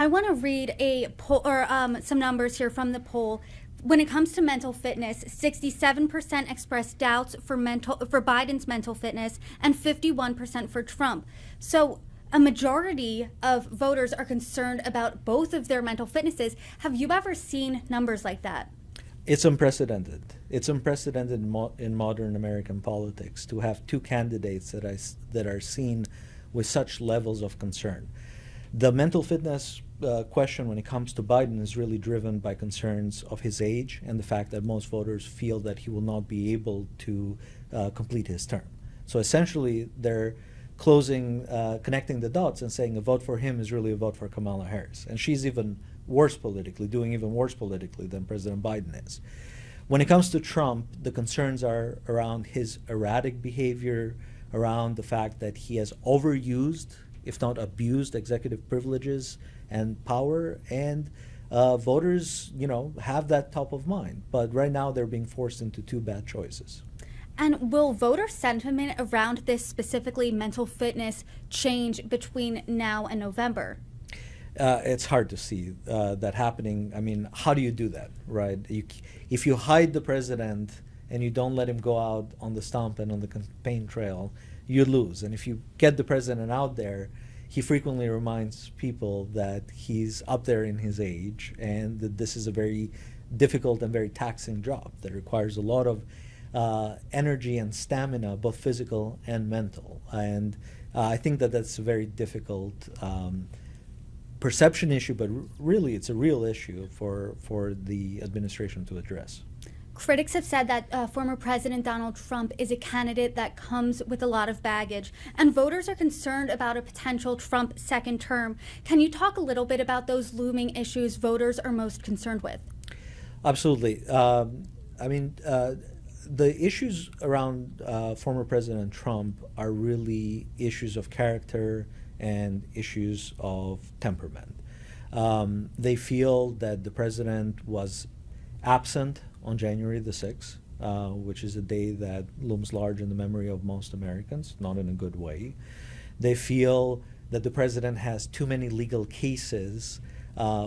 I want to read a poll or some numbers here from the poll. When it comes to mental fitness, 67% expressed doubts for Biden's mental fitness and 51% for Trump. So a majority of voters are concerned about both of their mental fitnesses. Have you ever seen numbers like that? It's unprecedented. It's unprecedented in modern American politics to have two candidates that are seen with such levels of concern. The mental fitness question when it comes to Biden is really driven by concerns of his age and the fact that most voters feel that he will not be able to complete his term. So essentially, they're connecting the dots and saying a vote for him is really a vote for Kamala Harris. And she's even worse politically, doing even worse politically than President Biden is. When it comes to Trump, the concerns are around his erratic behavior, around the fact that he has overused, if not abused, executive privileges and power, and voters, have that top of mind. But right now, they're being forced into two bad choices. And will voter sentiment around this, specifically mental fitness, change between now and November? It's hard to see that happening. I mean, how do you do that, right? If you hide the president and you don't let him go out on the stump and on the campaign trail, you lose. And if you get the president out there, he frequently reminds people that he's up there in his age and that this is a very difficult and very taxing job that requires a lot of energy and stamina, both physical and mental. And I think that that's a very difficult perception issue, but really it's a real issue for the administration to address. Critics have said that former President Donald Trump is a candidate that comes with a lot of baggage, and voters are concerned about a potential Trump second term. Can you talk a little bit about those looming issues voters are most concerned with? Absolutely. The issues around former President Trump are really issues of character and issues of temperament. They feel that the president was absent on January the 6th, which is a day that looms large in the memory of most Americans, not in a good way. They feel that the president has too many legal cases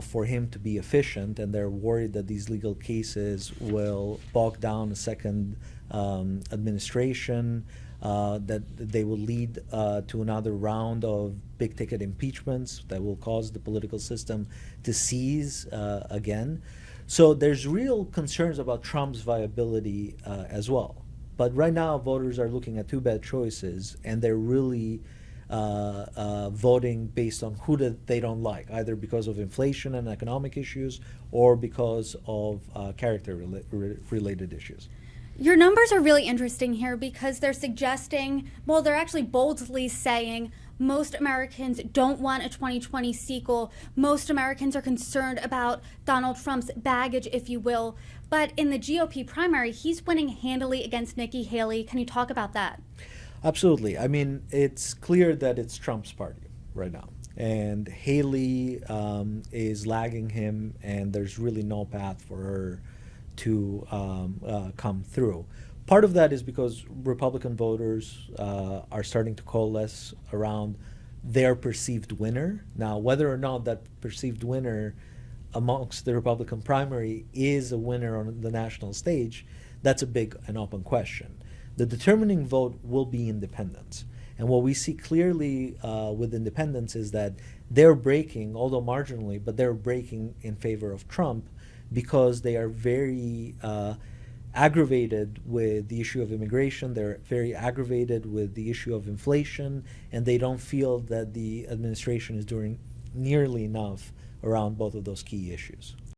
for him to be efficient, and they're worried that these legal cases will bog down a second administration, that they will lead to another round of big-ticket impeachments that will cause the political system to seize again. So there's real concerns about Trump's viability as well. But right now, voters are looking at two bad choices, and they're really voting based on who they don't like, either because of inflation and economic issues or because of character-related issues. Your numbers are really interesting here because they're suggesting, well, they're actually boldly saying most Americans don't want a 2020 sequel. Most Americans are concerned about Donald Trump's baggage, if you will. But in the GOP primary, he's winning handily against Nikki Haley. Can you talk about that? Absolutely. I mean, it's clear that it's Trump's party right now. And Haley is lagging him, and there's really no path for her to come through. Part of that is because Republican voters are starting to coalesce around their perceived winner. Now, whether or not that perceived winner amongst the Republican primary is a winner on the national stage, that's a big and open question. The determining vote will be independents. And what we see clearly with independents is that they're breaking, although marginally, but they're breaking in favor of Trump because they are very aggravated with the issue of immigration. They're very aggravated with the issue of inflation, and they don't feel that the administration is doing nearly enough around both of those key issues.